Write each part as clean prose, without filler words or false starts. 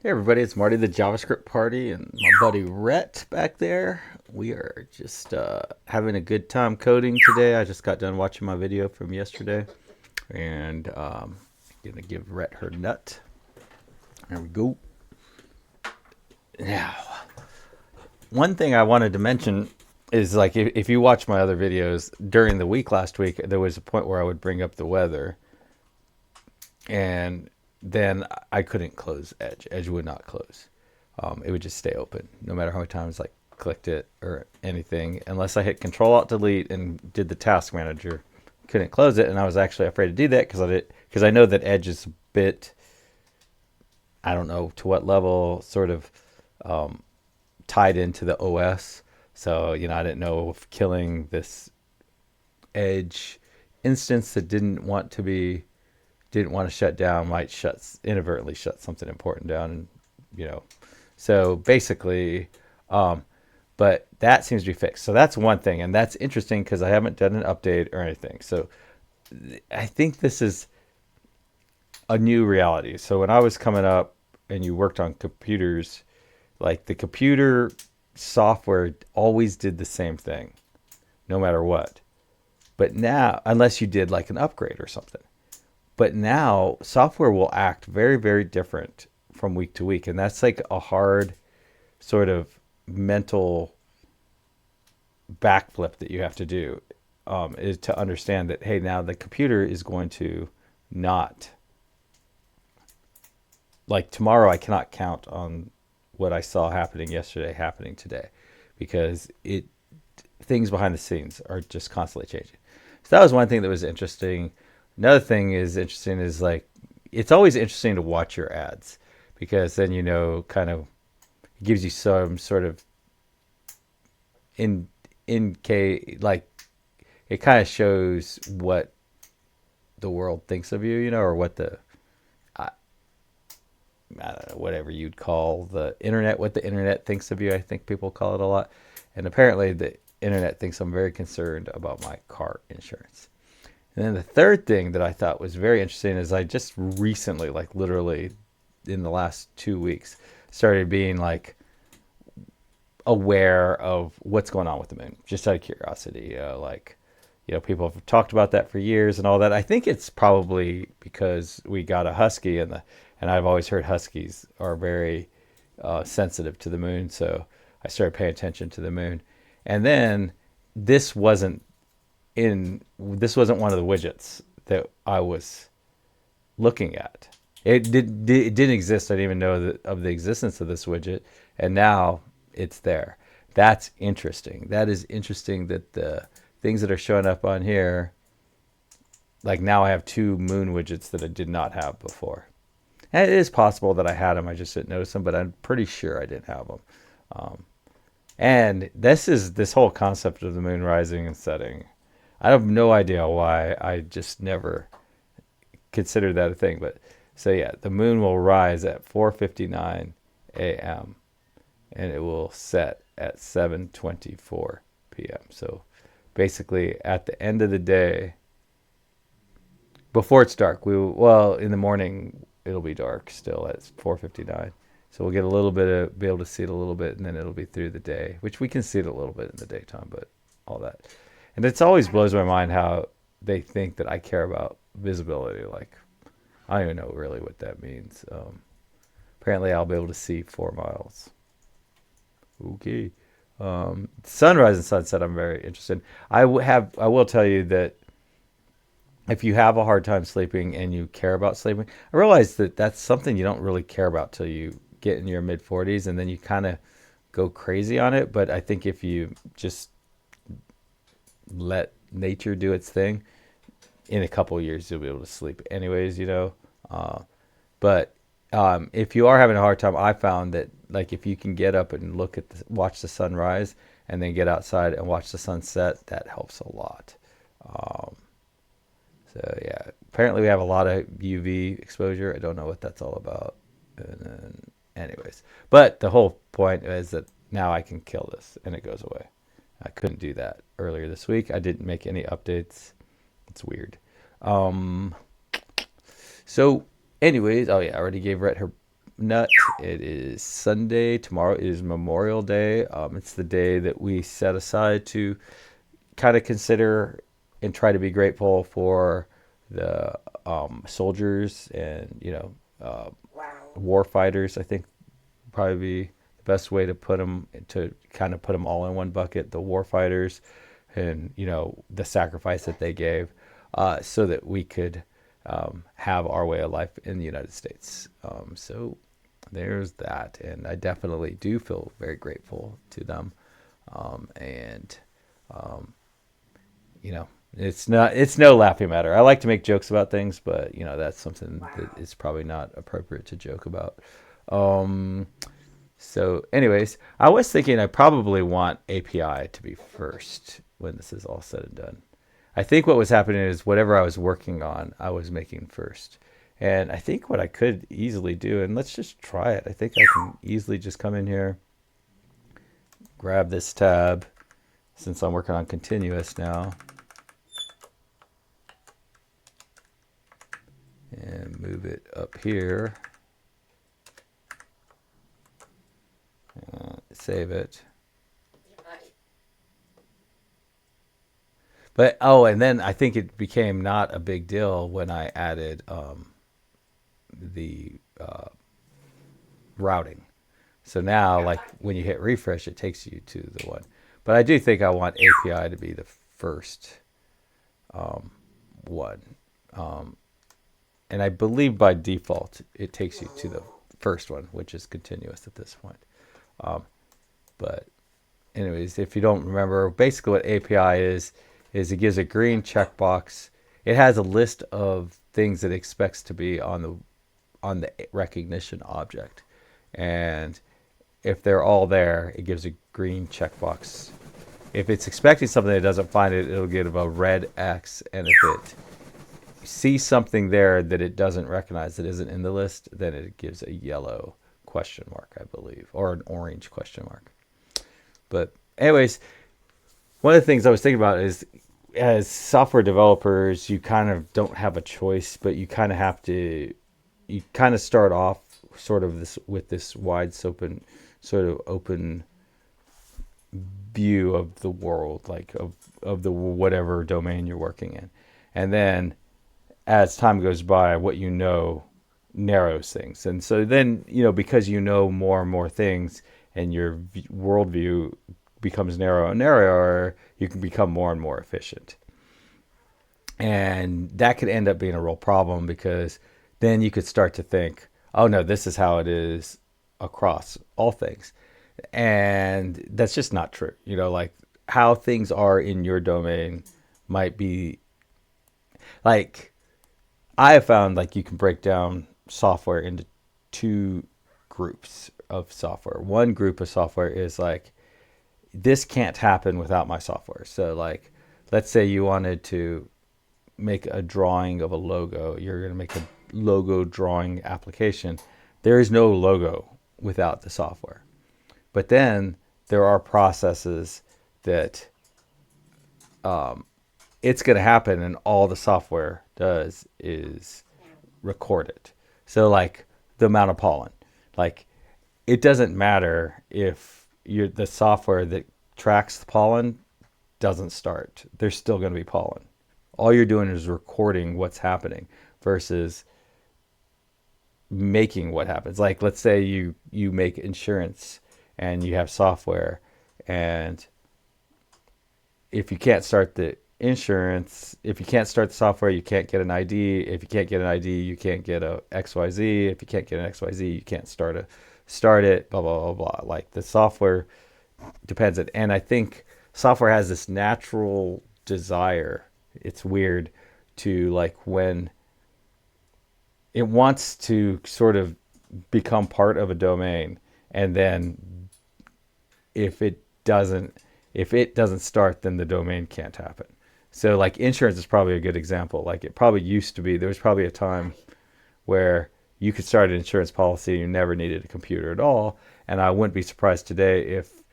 Hey everybody, it's Marty the JavaScript party and my buddy Rhett back there. We are just having a good time coding today. I just got done watching my video from yesterday and gonna give Rhett her nut. There we go. Now, one thing I wanted to mention is like if you watch my other videos during the week last week, there was a point where I would bring up the weather and then I couldn't close Edge. Edge would not close. It would just stay open no matter how many times I clicked it or anything, unless I hit Control Alt Delete and did the task manager. Couldn't close it, and I was actually afraid to do that because I know that Edge is a bit, I don't know to what level, sort of tied into the OS. So I didn't know if killing this Edge instance that didn't want to shut down might inadvertently shut something important down, and you know so basically, but that seems to be fixed. So that's one thing, and that's interesting because I haven't done an update or anything. So I think this is a new reality. So when I was coming up and you worked on computers, like the computer software always did the same thing no matter what. But now, unless you did like an upgrade or something. But now software will act very, very different from week to week. And that's like a hard sort of mental backflip that you have to do, is to understand that, hey, now the computer is going to not, like tomorrow, I cannot count on what I saw happening yesterday happening today because things behind the scenes are just constantly changing. So that was one thing that was interesting. Another thing is interesting is like it's always interesting to watch your ads because then kind of it gives you some sort of in like it kind of shows what the world thinks of you, or what I, I don't know, whatever you'd call the internet, what the internet thinks of you. I think people call it a lot, and apparently the internet thinks I'm very concerned about my car insurance. And then the third thing that I thought was very interesting is I just recently, like literally in the last 2 weeks, started being like aware of what's going on with the moon, just out of curiosity. People have talked about that for years and all that. I think it's probably because we got a husky, and I've always heard huskies are very sensitive to the moon. So I started paying attention to the moon, and then this wasn't this wasn't one of the widgets that I was looking at. It didn't exist. I didn't even know of the existence of this widget, and now it's there. That's interesting. That is interesting that the things that are showing up on here, like now I have two moon widgets that I did not have before. And it is possible that I had them, I just didn't notice them, but I'm pretty sure I didn't have them. And this whole concept of the moon rising and setting. I have no idea why I just never considered that a thing, but so yeah, the moon will rise at 4:59 a.m. and it will set at 7:24 p.m. So basically, at the end of the day, before it's dark, in the morning it'll be dark still at 4:59. So we'll get a little bit be able to see it a little bit, and then it'll be through the day, which we can see it a little bit in the daytime, but all that. And it's always blows my mind how they think that I care about visibility. Like I don't even know really what that means. Apparently, I'll be able to see 4 miles. Okay. Sunrise and sunset, I'm very interested in. I will tell you that if you have a hard time sleeping and you care about sleeping, I realize that that's something you don't really care about till you get in your mid 40s, and then you kind of go crazy on it. But I think if you just let nature do its thing, in a couple of years you'll be able to sleep anyways. But if you are having a hard time, I found that like if you can get up and watch the sunrise and then get outside and watch the sunset, that helps a lot. Um, so yeah, apparently we have a lot of UV exposure. I don't know what that's all about. And then, anyways, but the whole point is that now I can kill this and it goes away. I couldn't do that earlier this week. I didn't make any updates. It's weird. Um, so, anyways, oh yeah, I already gave Rhett her nut. It is Sunday. Tomorrow is Memorial Day. It's the day that we set aside to kind of consider and try to be grateful for the soldiers and war fighters. I think probably be the best way to put them, to kind of put them all in one bucket. The war fighters and the sacrifice that they gave, so that we could have our way of life in the United States. So there's that, and I definitely do feel very grateful to them. And you know, it's no laughing matter. I like to make jokes about things, but that's something that is probably not appropriate to joke about. Um, so, anyways, I was thinking I probably want API to be first when this is all said and done. I think what was happening is whatever I was working on, I was making first. And I think what I could easily do, and let's just try it. I think I can easily just come in here, grab this tab, since I'm working on continuous now, and move it up here, save it. But and then I think it became not a big deal when I added the routing. So now, like when you hit refresh, it takes you to the one. But I do think I want API to be the first one. And I believe by default, it takes you to the first one, which is continuous at this point. But anyways, if you don't remember, basically what API is it gives a green checkbox. It has a list of things that it expects to be on the recognition object. And if they're all there, it gives a green checkbox. If it's expecting something that doesn't find it, it'll give a red X. And if it sees something there that it doesn't recognize that isn't in the list, then it gives a yellow question mark, I believe, or an orange question mark. But anyways, one of the things I was thinking about is, as software developers, you kind of don't have a choice, but you kind of have to, you kind of start off sort of this wide open, sort of open view of the world, like of the whatever domain you're working in. And then as time goes by, what narrows things. And so then, because more and more things, and your worldview becomes narrower and narrower, you can become more and more efficient. And that could end up being a real problem, because then you could start to think, oh no, this is how it is across all things. And that's just not true. Like how things are in your domain might be, like, I have found, like, you can break down software into two groups of software. One group of software is like, this can't happen without my software. So like, let's say you wanted to make a drawing of a logo. You're going to make a logo drawing application. There is no logo without the software. But then there are processes that it's going to happen, and all the software does is record it. So like the amount of pollen, like it doesn't matter if the software that tracks the pollen doesn't start. There's still going to be pollen. All you're doing is recording what's happening versus making what happens. Like, let's say you make insurance and you have software, and if you can't start the insurance, if you can't start the software, you can't get an ID. If you can't get an ID, you can't get a XYZ. If you can't get an XYZ, you can't start it, blah, blah, blah, blah. Like, the software depends it. And I think software has this natural desire. It's weird to, like, when it wants to sort of become part of a domain, and then if it doesn't start, then the domain can't happen. So like insurance is probably a good example. Like, it probably used to be, there was probably a time where you could start an insurance policy and you never needed a computer at all. And I wouldn't be surprised today if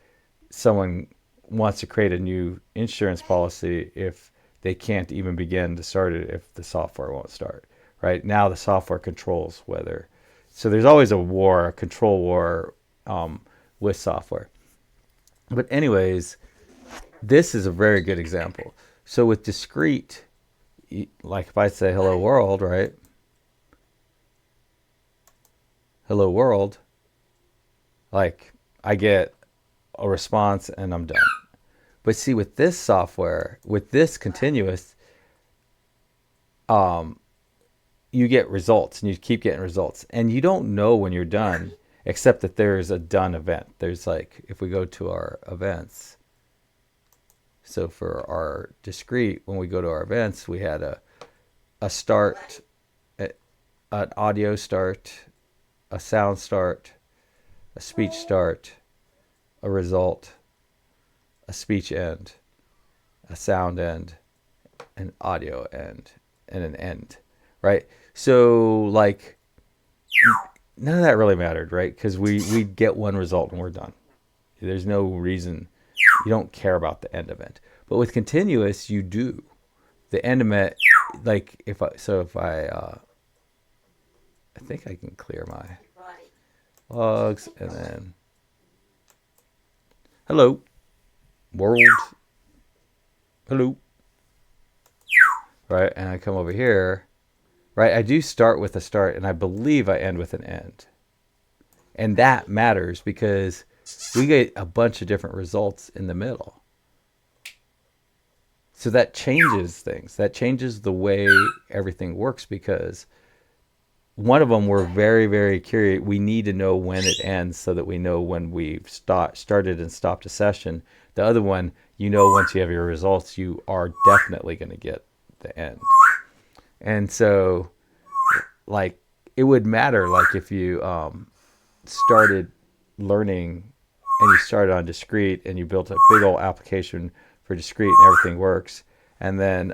someone wants to create a new insurance policy if they can't even begin to start it if the software won't start. Right now, the software controls whether So there's always a war, a control war with software. But anyways, this is a very good example. So with discrete, like if I say hello world, right? Hello world, like I get a response and I'm done. But see, with this software, with this continuous, you get results and you keep getting results. And you don't know when you're done, except that there's a done event. There's like, if we go to our events, so for our discrete, when we go to our events, we had a start, an audio start, a sound start, a speech start, a result, a speech end, a sound end, an audio end, and an end, right? So like none of that really mattered, right? Because we get one result and we're done. There's no reason, you don't care about the end event. But with continuous, you do. The end event, like if I think I can clear my logs and then hello world, hello, right? And I come over here, right? I do start with a start and I believe I end with an end. And that matters because we get a bunch of different results in the middle. So that changes things. That changes the way everything works because one of them we're very, very curious. We need to know when it ends so that we know when we've started and stopped a session. The other one, you know, once you have your results, you are definitely going to get the end. And so, like, it would matter, like, if you started learning and you started on discrete and you built a big old application for discrete and everything works, and then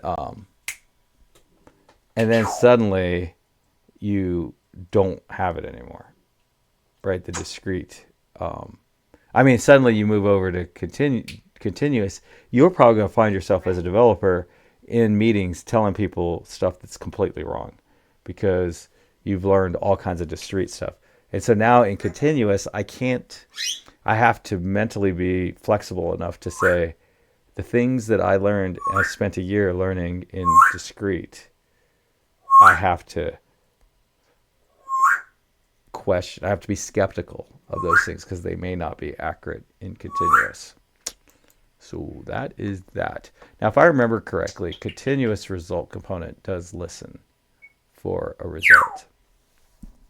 suddenly you don't have it anymore, right? The discrete. Suddenly you move over to continuous. You're probably going to find yourself as a developer in meetings telling people stuff that's completely wrong because you've learned all kinds of discrete stuff. And so now in continuous, I have to mentally be flexible enough to say the things that I learned and I spent a year learning in discrete, I have to question. I have to be skeptical of those things because they may not be accurate in continuous. So that is that. Now, if I remember correctly, continuous result component does listen for a result.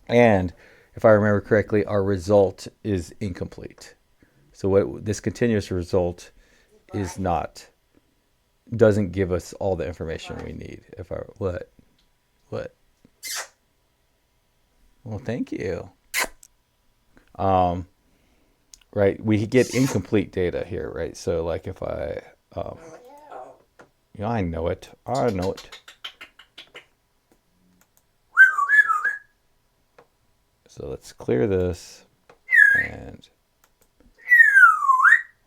And if I remember correctly, our result is incomplete. So what this continuous result is not, doesn't give us all the information we need. What? Well, thank you. Right, we get incomplete data here, right? So like if I, I know it. So let's clear this and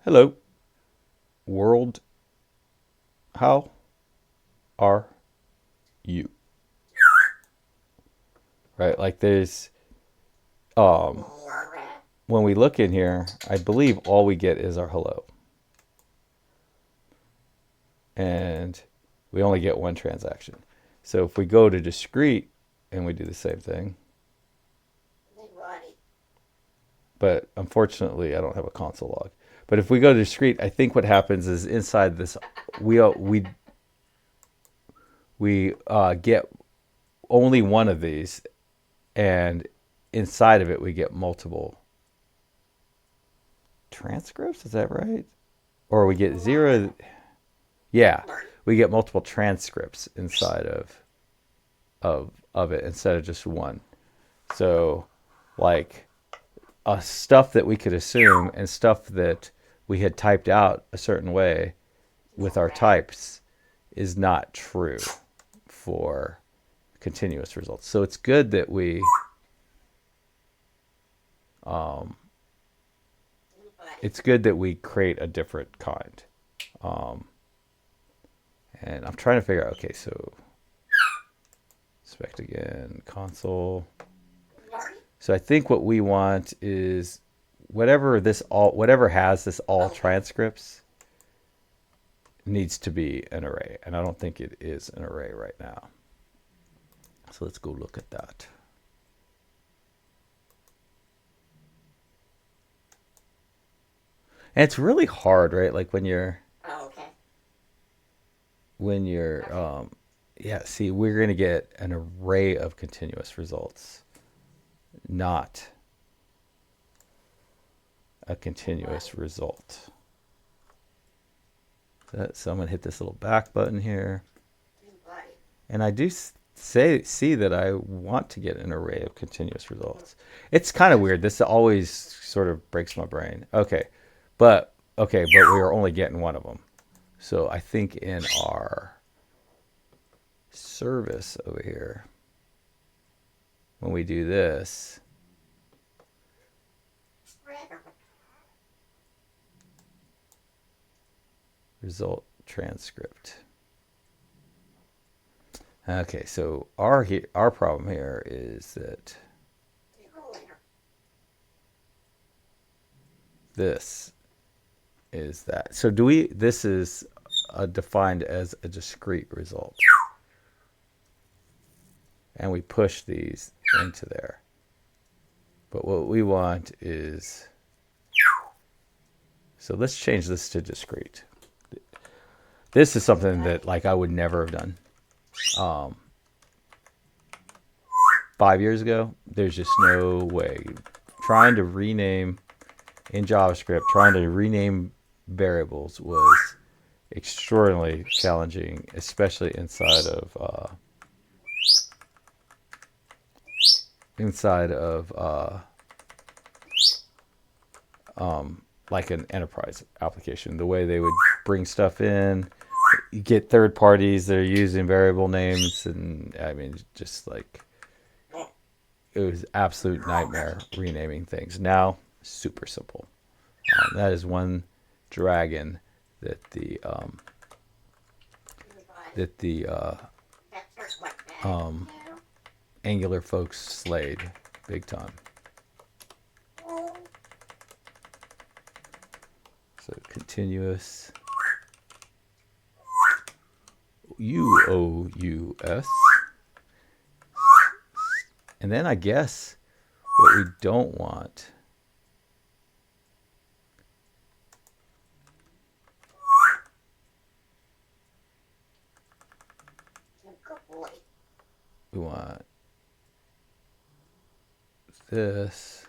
hello world, how are you? Right, like there's when we look in here, I believe all we get is our hello. And we only get one transaction. So if we go to discrete and we do the same thing, but unfortunately I don't have a console log. But if we go to discrete, I think what happens is inside this, we get only one of these, and inside of it we get multiple transcripts. Is that right? Or we get zero? Yeah, we get multiple transcripts inside of it instead of just one. So, like, stuff that we could assume and stuff that we had typed out a certain way with our types is not true for continuous results. So it's good that we create a different kind. And I'm trying to figure out, okay, so inspect again, console. So I think what we want is whatever has this all transcripts needs to be an array, and I don't think it is an array right now. So let's go look at that. And it's really hard, right? Like when you're yeah, see, we're going to get an array of continuous results, not a continuous result. So I'm going to hit this little back button here. And I do see that I want to get an array of continuous results. It's kind of weird. This always sort of breaks my brain. But we are only getting one of them. So I think in our service over here, when we do this, result transcript. Okay, so our problem here is that this is that. So this is defined as a discrete result. And we push these into there. But what we want is, so let's change this to discrete. This is something that like I would never have done 5 years ago. There's just no way. Trying to rename in JavaScript, trying to rename variables was extraordinarily challenging, especially inside of like an enterprise application. The way they would bring stuff in, you get third parties that are using variable names, and I mean, just like it was absolute nightmare renaming things. Now, super simple. That is one dragon that the Angular folks slayed big time. So continuous UOUS. And then I guess what we don't want we want this.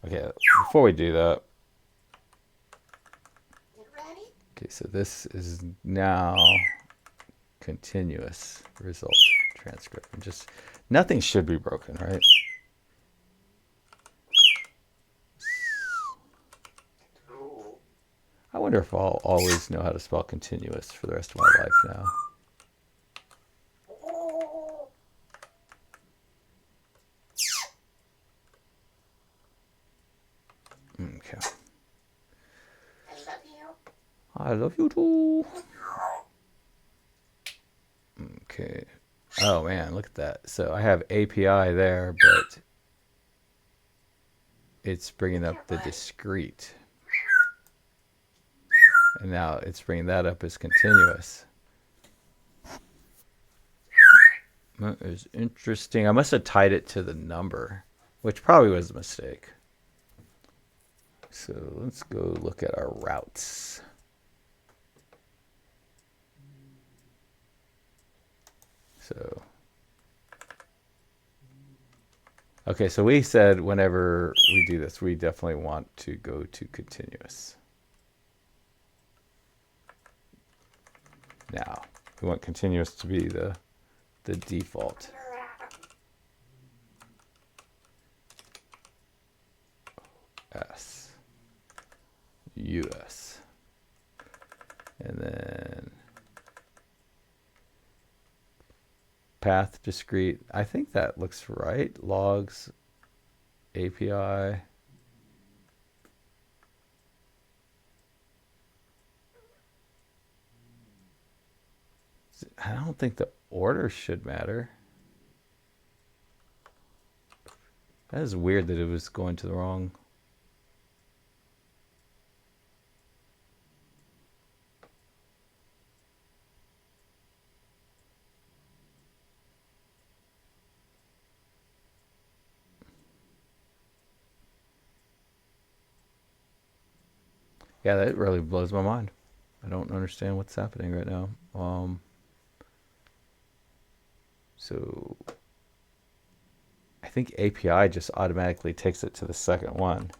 Okay, before we do that, okay, so this is now continuous result transcript. And just nothing should be broken, right? I wonder if I'll always know how to spell continuous for the rest of my life now. Okay. I love you too. Okay. Oh man, look at that. So I have API there, but it's bringing up the discrete. And now it's bringing that up as continuous. That is interesting. I must have tied it to the number, which probably was a mistake. So let's go look at our routes. So, okay, so we said whenever we do this, we definitely want to go to continuous. Now, we want continuous to be the default. S. US. And then path discrete. I think that looks right. Logs, API. I don't think the order should matter. That is weird that it was going to the wrong. Yeah, that really blows my mind. I don't understand what's happening right now. So I think API just automatically takes it to the second one.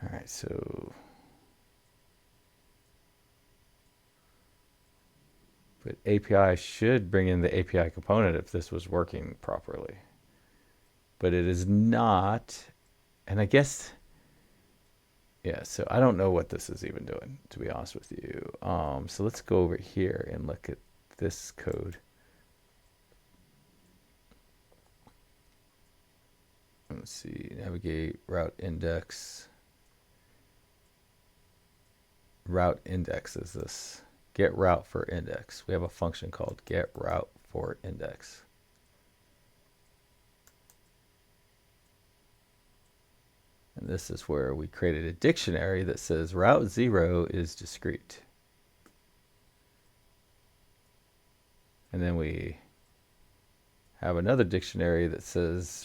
All right, so but API should bring in the API component if this was working properly. But it is not. And I guess, yeah, so I don't know what this is even doing, to be honest with you. So let's go over here and look at this code. Let's see, navigate, route index. Route index is this. Get route for index. We have a function called get route for index. And this is where we created a dictionary that says route 0 is discrete. And then we have another dictionary that says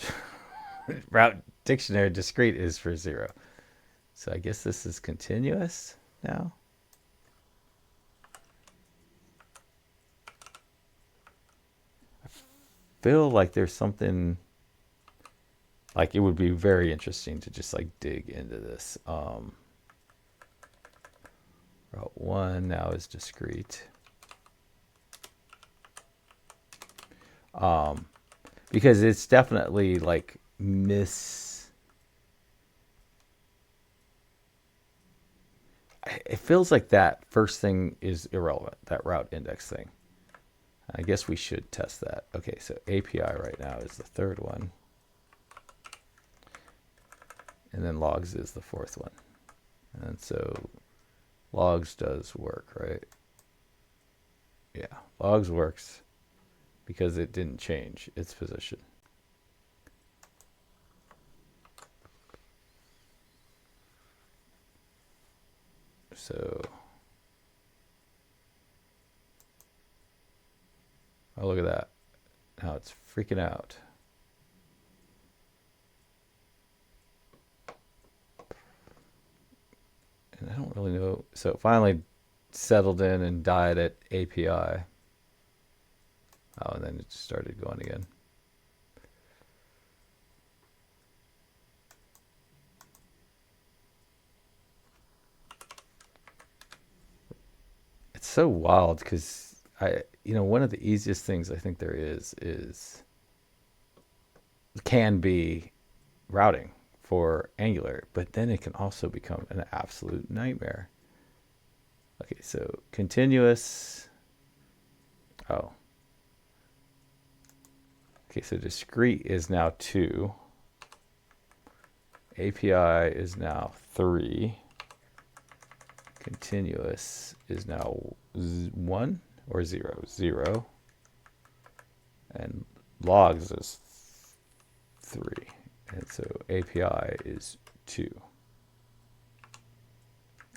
route dictionary discrete is for 0. So I guess this is continuous now. I feel like there's something, like it would be very interesting to just like dig into this. Route 1 now is discrete. Because it's definitely like it feels like that first thing is irrelevant, that route index thing. I guess we should test that. Okay, so API right now is the third one. And then logs is the fourth one. And so logs does work, right? Yeah, logs works because it didn't change its position. So, oh, look at that. Now it's freaking out. And I don't really know. So it finally settled in and died at API. Oh, and then it just started going again. It's so wild because one of the easiest things I think there is can be routing for Angular, but then it can also become an absolute nightmare. Okay, so continuous. Oh. Okay, so discrete is now 2. API is now 3. Continuous is now 1 or 0? 0. And logs is 3. And so API is 2.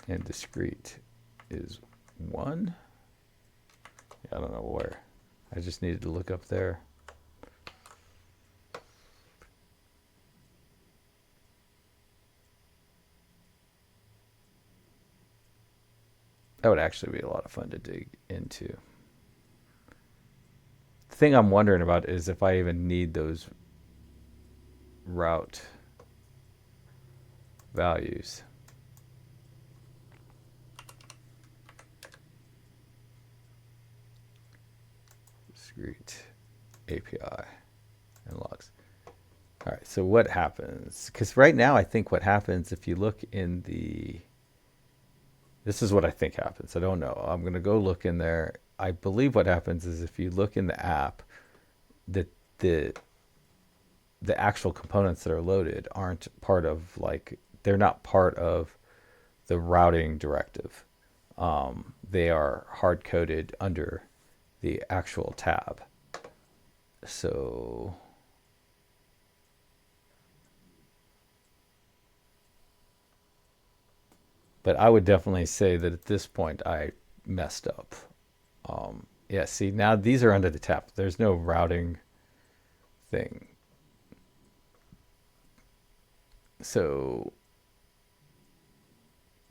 And discrete is 1. Yeah, I don't know where. I just needed to look up there. That would actually be a lot of fun to dig into. The thing I'm wondering about is if I even need those route values. Discrete API and logs. All right, so what happens? Because right now I think what happens if you look in the, this is what I think happens. I don't know. I'm going to go look in there. I believe what happens is if you look in the app, that the actual components that are loaded aren't part of, like, they're not part of the routing directive. They are hard coded under the actual tab. So, but I would definitely say that at this point I messed up. Yeah, see, now these are under the tab. There's no routing thing. So,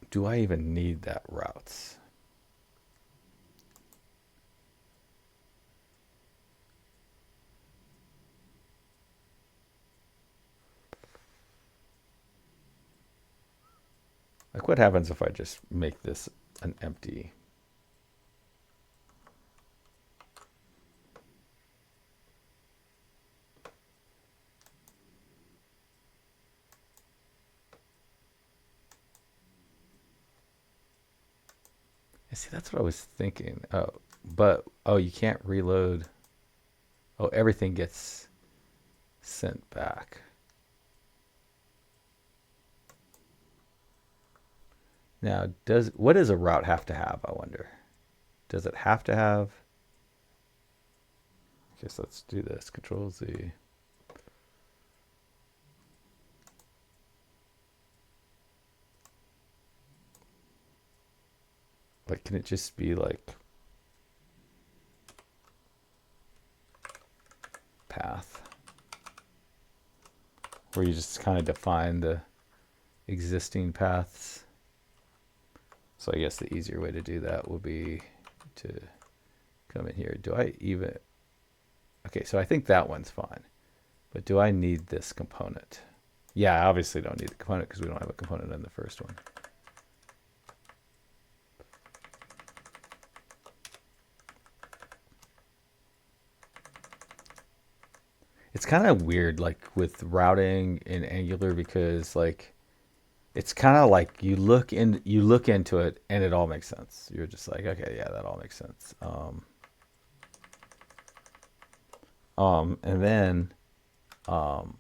do I even need that routes? Like, what happens if I just make this an empty? See, that's what I was thinking. Oh, but oh, you can't reload. Oh, everything gets sent back. Now, what does a route have to have? I wonder. Does it have to have? I guess let's do this. Control Z. Like, can it just be like path, where you just kind of define the existing paths? So I guess the easier way to do that would be to come in here. Do I even? Okay, so I think that one's fine. But do I need this component? Yeah, I obviously don't need the component because we don't have a component in the first one. It's kind of weird, like with routing in Angular, because like it's kind of like you look into it and it all makes sense. You're just like, okay, yeah, that all makes sense. And then um,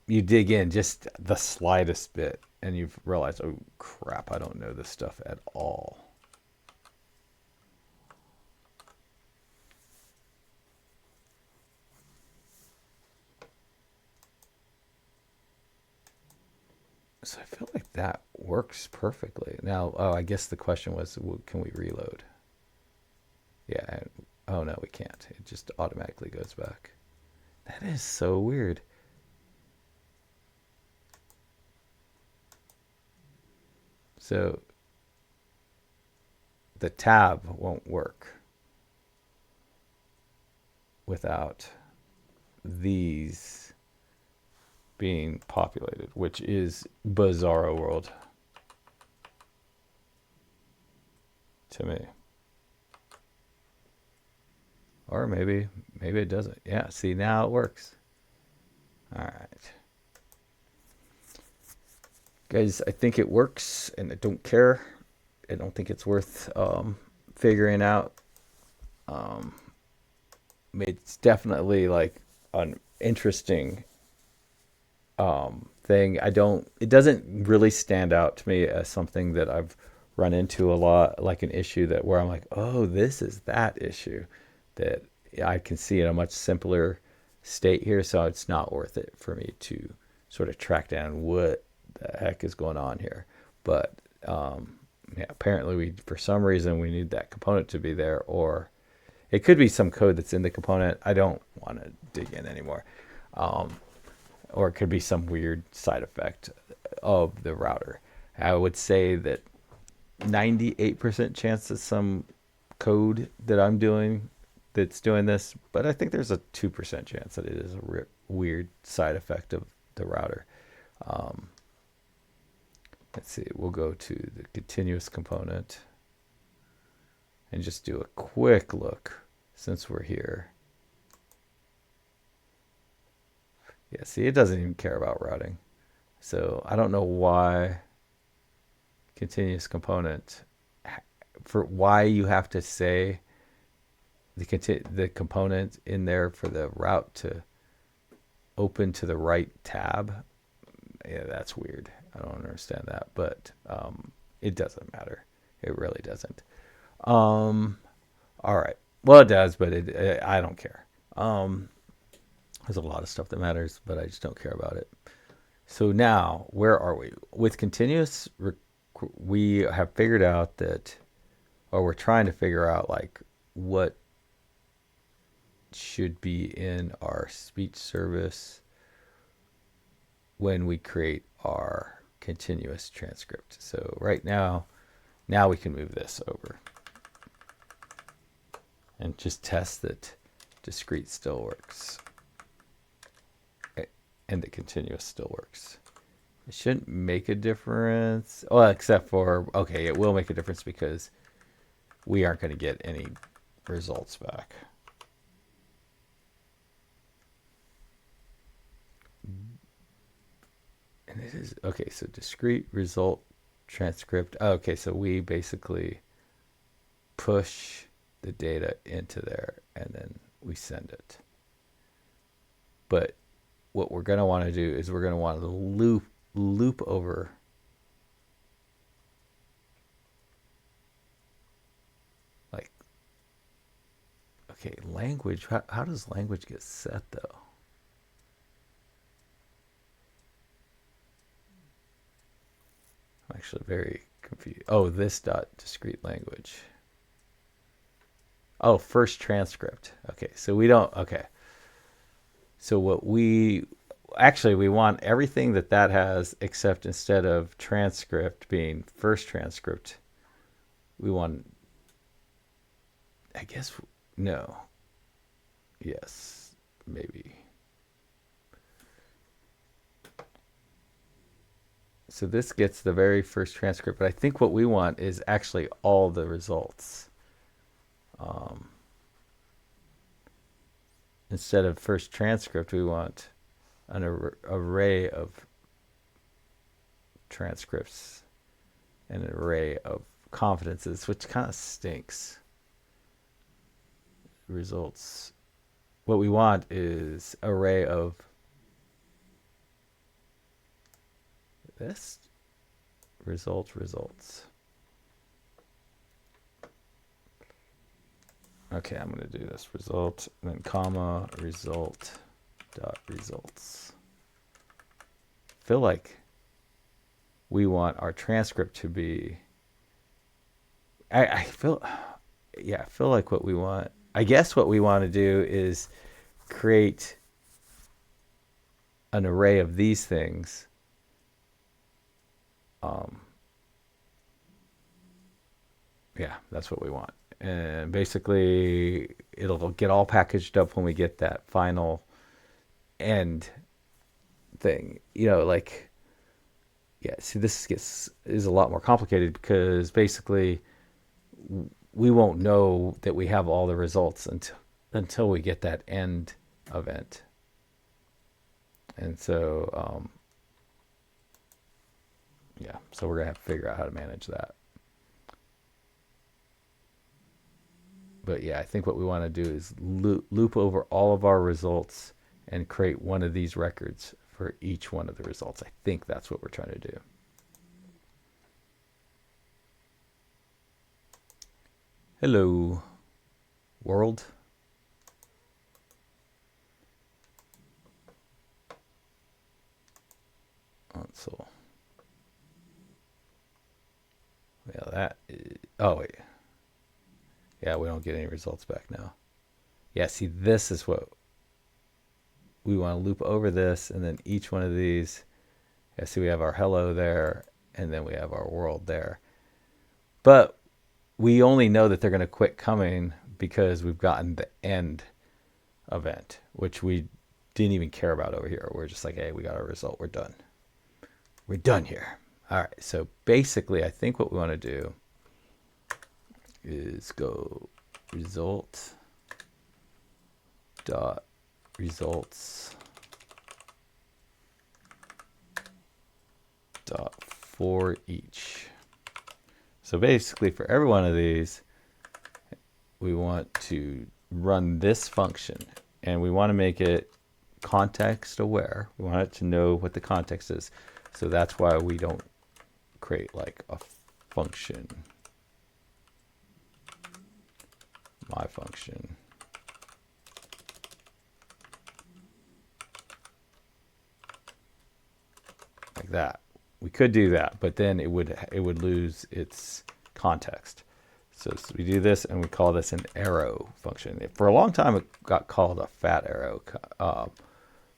you dig in just the slightest bit, and you've realized, oh crap, I don't know this stuff at all. So I feel like that works perfectly. Now, oh, I guess the question was, can we reload? Yeah. Oh no, we can't. It just automatically goes back. That is so weird. So the tab won't work without these being populated, which is bizarro world to me. Or maybe it doesn't. Yeah, see, now it works. All right. Guys, I think it works and I don't care. I don't think it's worth figuring out. Um, it's definitely like an interesting thing. It doesn't really stand out to me as something that I've run into a lot, like an issue that where I'm like, oh, this is that issue that I can see in a much simpler state here. So it's not worth it for me to sort of track down what the heck is going on here. But yeah, apparently for some reason, we need that component to be there, or it could be some code that's in the component. I don't want to dig in anymore. Um, or it could be some weird side effect of the router. I would say that 98% chance that some code that I'm doing that's doing this, but I think there's a 2% chance that it is a weird side effect of the router. Um, let's see, we'll go to the continuous component and just do a quick look since we're here. Yeah, see, it doesn't even care about routing. So I don't know why continuous component, for why you have to say the component in there for the route to open to the right tab. Yeah, that's weird. I don't understand that, but it doesn't matter. It really doesn't. All right. Well, it does, but I don't care. There's a lot of stuff that matters, but I just don't care about it. So now, where are we? With continuous, we have figured out that, or we're trying to figure out like what should be in our speech service when we create our continuous transcript. So right now we can move this over and just test that discrete still works and the continuous still works. It shouldn't make a difference. Well, except for, okay, it will make a difference because we aren't going to get any results back. And it is, okay, so discrete result transcript. Okay, so we basically push the data into there and then we send it. But what we're going to want to do is we're going to want to loop over like, okay, language. How does language get set though? I'm actually very confused. Oh, this dot discrete language. Oh, first transcript. Okay, so we don't, okay. So what we want everything that has, except instead of transcript being first transcript, we want, I guess, no. Yes, maybe. So this gets the very first transcript, but I think what we want is actually all the results. Instead of first transcript, we want an array of transcripts and an array of confidences, which kind of stinks. Results. What we want is array of this results. Okay, I'm going to do this result, and then comma, result, dot results. Feel like we want our transcript to be, I feel like what we want, I guess what we want to do is create an array of these things. Yeah, that's what we want. And basically it'll get all packaged up when we get that final end thing, like, yeah, see, this is a lot more complicated because basically we won't know that we have all the results until we get that end event. And so yeah, so we're gonna have to figure out how to manage that. But yeah, I think what we want to do is loop over all of our results and create one of these records for each one of the results. I think that's what we're trying to do. Hello, world. Console. Yeah, that is, oh wait. Yeah, we don't get any results back now. Yeah, see, this is what we want to loop over this, and then each one of these. Yeah, see, we have our hello there, and then we have our world there. But we only know that they're going to quit coming because we've gotten the end event, which we didn't even care about over here. We're just like, hey, we got our result. We're done. We're done here. All right. So basically, I think what we want to do is go result dot results dot for each. So basically, for every one of these, we want to run this function, and we want to make it context aware. We want it to know what the context is. So that's why we don't create like a function, my function, like that. We could do that, but then it would lose its context. So we do this, and we call this an arrow function. For a long time, it got called a fat arrow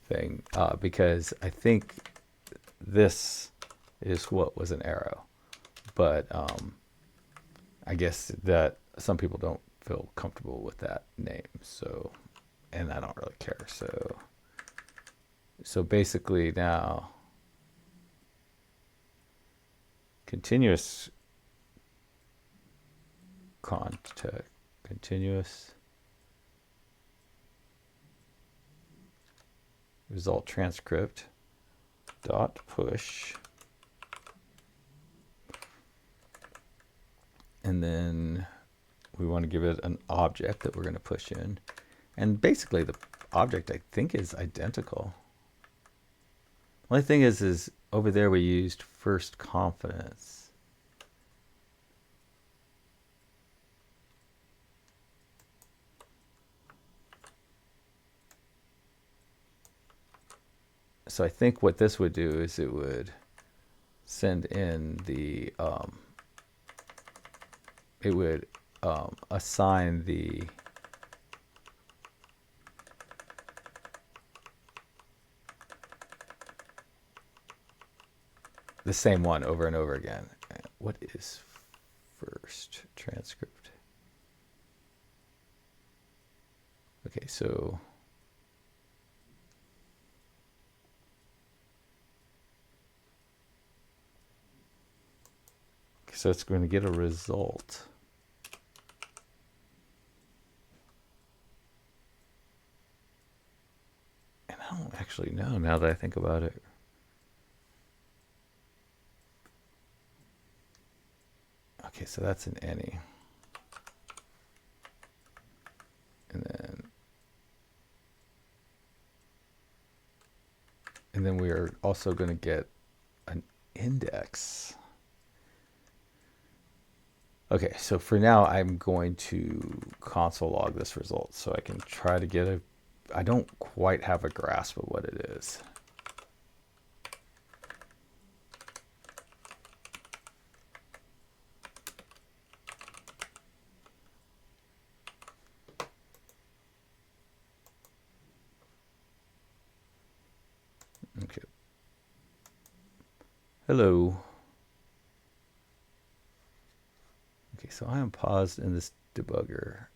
thing because I think this is what was an arrow. But I guess that some people don't feel comfortable with that name. So, and I don't really care. So basically now, continuous result transcript dot push, and then we want to give it an object that we're going to push in, and basically the object I think is identical. Only thing is over there we used first confidence. So I think what this would do is it would send in the it would assign the same one over and over again. What is first transcript? Okay, so it's going to get a result. And I don't actually know now that I think about it. Okay, so that's an any. And then we are also going to get an index. Okay, so for now, I'm going to console log this result so I can try to get I don't quite have a grasp of what it is. Okay. Hello. Okay, so I am paused in this debugger.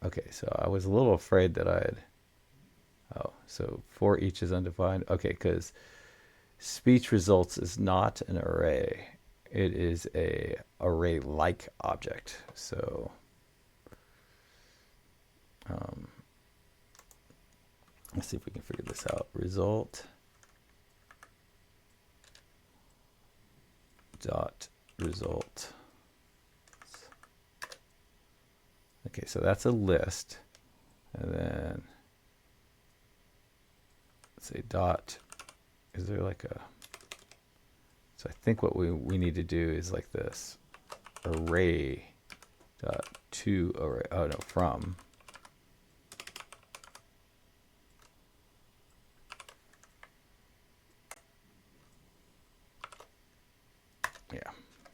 Okay, so I was a little afraid that so for each is undefined. Okay, because speech results is not an array. It is a array-like object. So let's see if we can figure this out. Result dot result. Okay, so that's a list, and then let's say dot. Is there like a? So I think what we need to do is like this, array dot to array. Oh no, from. Yeah,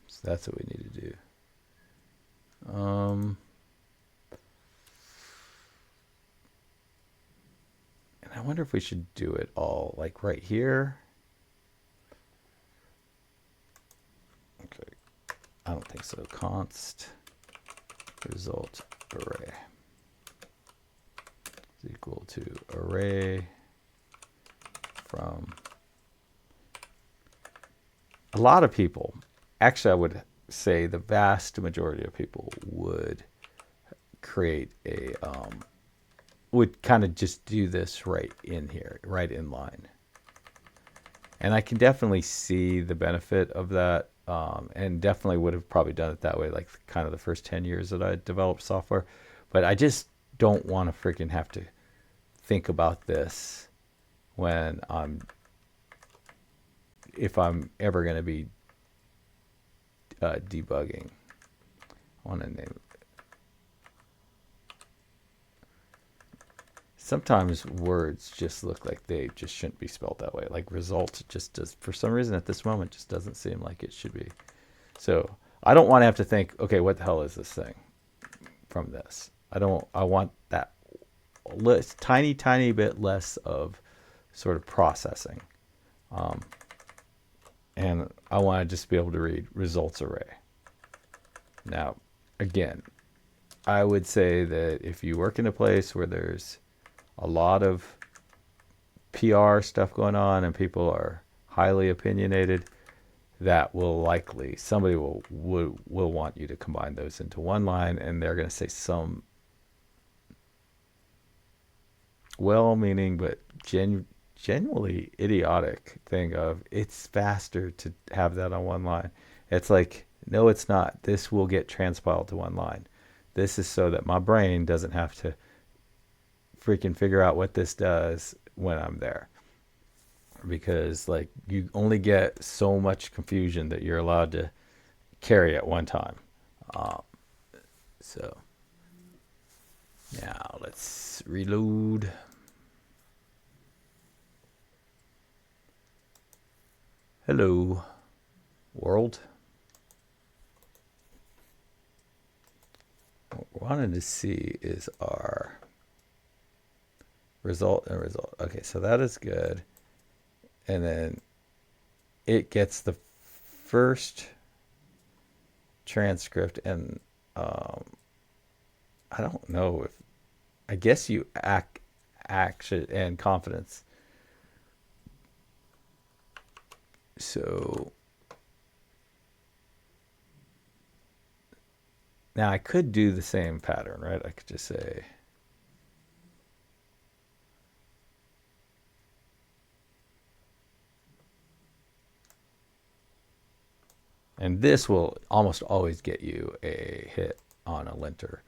so that's what we need to do. And I wonder if we should do it all like right here. Okay, I don't think so. Const result array is equal to array from. A lot of people, actually I would say the vast majority of people would create a would kind of just do this right in here, right in line. And I can definitely see the benefit of that, and definitely would have probably done it that way, like kind of the first 10 years that I developed software. But I just don't want to freaking have to think about this when if I'm ever going to be debugging. I want to name it. sometimes words just look like they just shouldn't be spelled that way. Like result just does, for some reason at this moment, just doesn't seem like it should be. So I don't want to have to think, okay, what the hell is this thing from this? I want that tiny bit less of sort of processing. And I want to just be able to read results array. Now, again, I would say that if you work in a place where there's a lot of PR stuff going on and people are highly opinionated, that will likely, somebody will want you to combine those into one line, and they're going to say some well-meaning but genuinely idiotic thing of, it's faster to have that on one line. It's like, no, it's not. This will get transpiled to one line. This is so that my brain doesn't have to freaking figure out what this does when I'm there. Because like you only get so much confusion that you're allowed to carry at one time. So now let's reload. Hello, world. What we're wanting to see is our result and result. Okay, so that is good. And then it gets the first transcript, and I don't know if, I guess you action and confidence. So now I could do the same pattern, right? I could just say, and this will almost always get you a hit on a linter,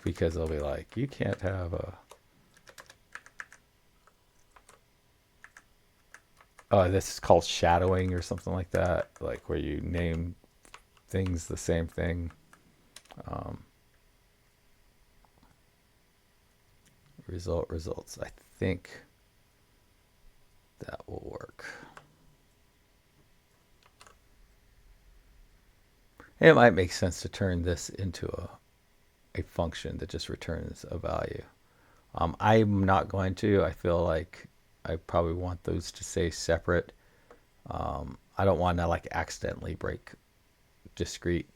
because they'll be like, you can't have a, this is called shadowing or something like that, like where you name things the same thing. Results. I think that will work. It might make sense to turn this into a function that just returns a value. I'm not going to. I feel like I probably want those to stay separate. I don't want to like accidentally break discrete,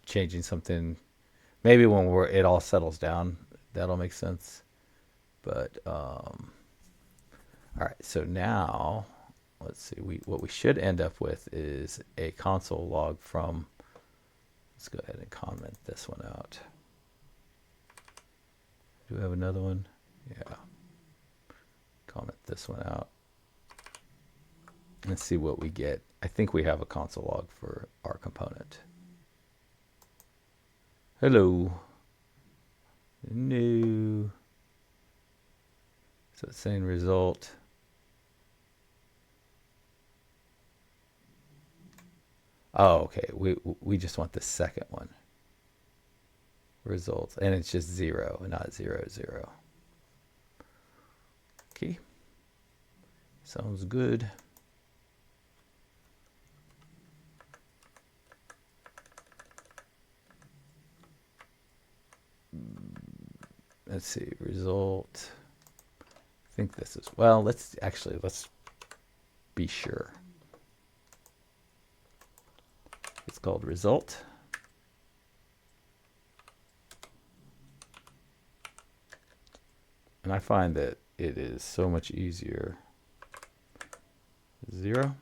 changing something. Maybe when it all settles down, that'll make sense. But all right, so now let's see. What we should end up with is a console log from. Let's go ahead and comment this one out. Do we have another one? Yeah. Comment this one out. Let's see what we get. I think we have a console log for our component. Hello. New. So it's saying result. Oh, okay. We just want the second one. Results. And it's just 0, not 0, 0. Okay. Sounds good. Let's see, result. I think this is, well, let's be sure. It's called result. And I find that it is so much easier. 0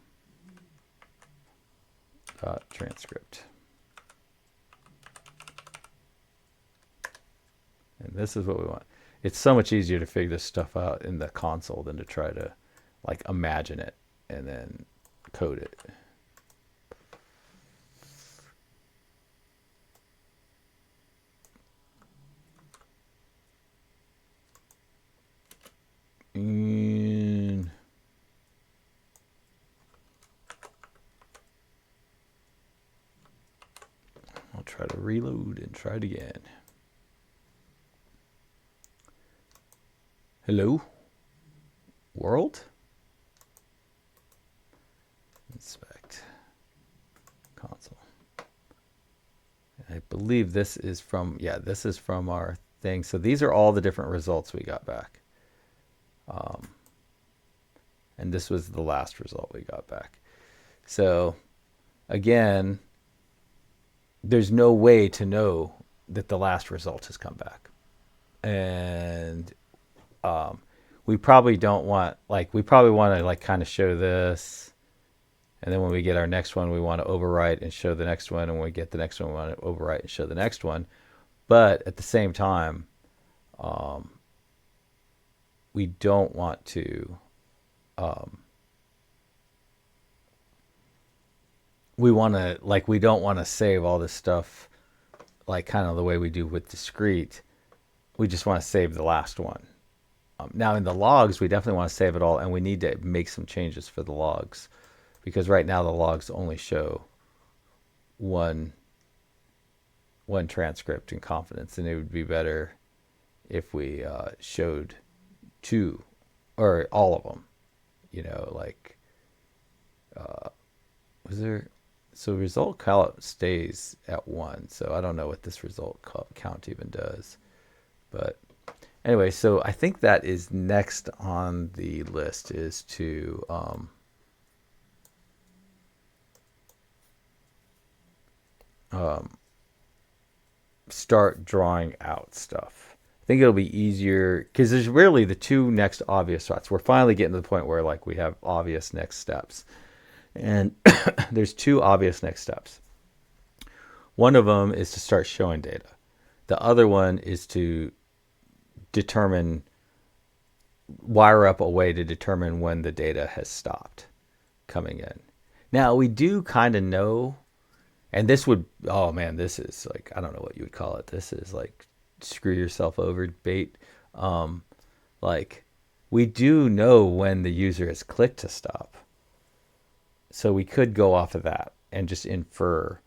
dot transcript. And this is what we want. It's so much easier to figure this stuff out in the console than to try to like imagine it and then code it. And I'll try to reload and try it again. Hello, world. Inspect console. I believe this is from, yeah, this is from our thing. So these are all the different results we got back. And this was the last result we got back. So again, there's no way to know that the last result has come back. And we probably don't want, like, we probably want to like kind of show this. And then when we get our next one, we want to overwrite and show the next one. And when we get the next one, we want to overwrite and show the next one. But at the same time, we don't want to, we don't want to save all this stuff like kind of the way we do with discrete. We just want to save the last one. Now in the logs, we definitely want to save it all, and we need to make some changes for the logs because right now the logs only show one transcript in confidence, and it would be better if we showed two or all of them. You know, like was there? So result count stays at 1. So I don't know what this result count even does, but anyway, so I think that is next on the list is to start drawing out stuff. I think it'll be easier because there's really the two next obvious spots. We're finally getting to the point where like we have obvious next steps, and there's two obvious next steps. One of them is to start showing data. The other one is to wire up a way to determine when the data has stopped coming in. Now we do kind of know, and this would, oh man, this is like, I don't know what you would call it. This is like screw yourself over bait. Like we do know when the user has clicked to stop. So we could go off of that and just infer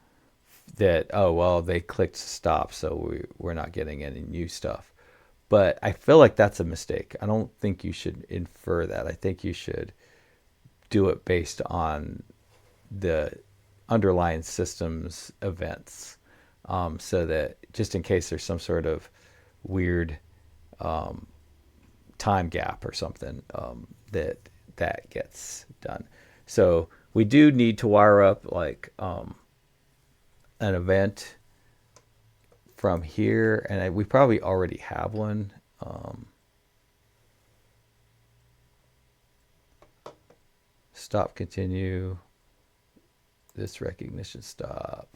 that, oh, well, they clicked stop, so we're not getting any new stuff. But I feel like that's a mistake. I don't think you should infer that. I think you should do it based on the underlying system's events, so that just in case there's some sort of weird time gap or something, that gets done. So we do need to wire up like an event from here, and we probably already have one. Stop, continue, this recognition stop.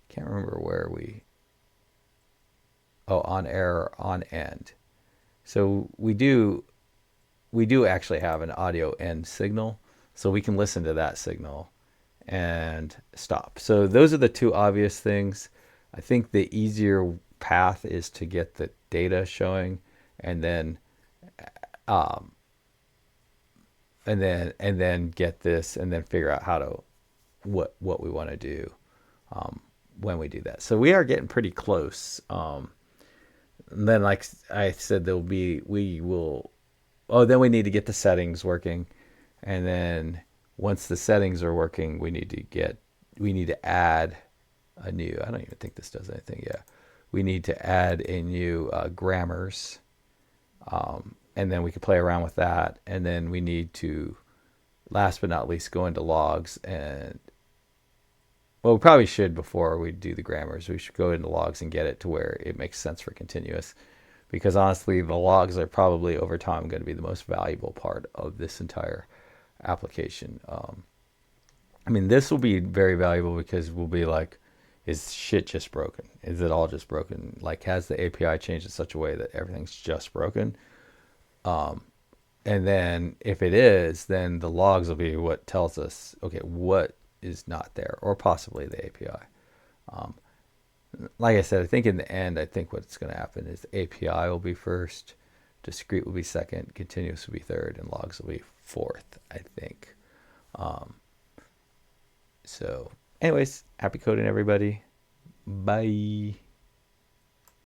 Can't remember where on error, on end. So we do actually have an audio end signal, so we can listen to that signal and stop. So those are the two obvious things. I think the easier path is to get the data showing, and then get this, and then figure out how to what we want to do when we do that. So we are getting pretty close. And then, like I said, then we need to get the settings working, and then once the settings are working, we need to add a new, I don't even think this does anything. Yeah. We need to add a new grammars. And then we can play around with that. And then we need to, last but not least, go into logs. And well, we probably should, before we do the grammars, we should go into logs and get it to where it makes sense for continuous. Because honestly, the logs are probably over time going to be the most valuable part of this entire application. I mean, this will be very valuable because we'll be like, is shit just broken? Is it all just broken? Like, has the API changed in such a way that everything's just broken? And then if it is, then the logs will be what tells us, okay, what is not there, or possibly the API. Like I said, I think in the end, I think what's going to happen is the API will be first, discrete will be second, continuous will be third, and logs will be fourth, I think. So anyways, happy coding, everybody. Bye.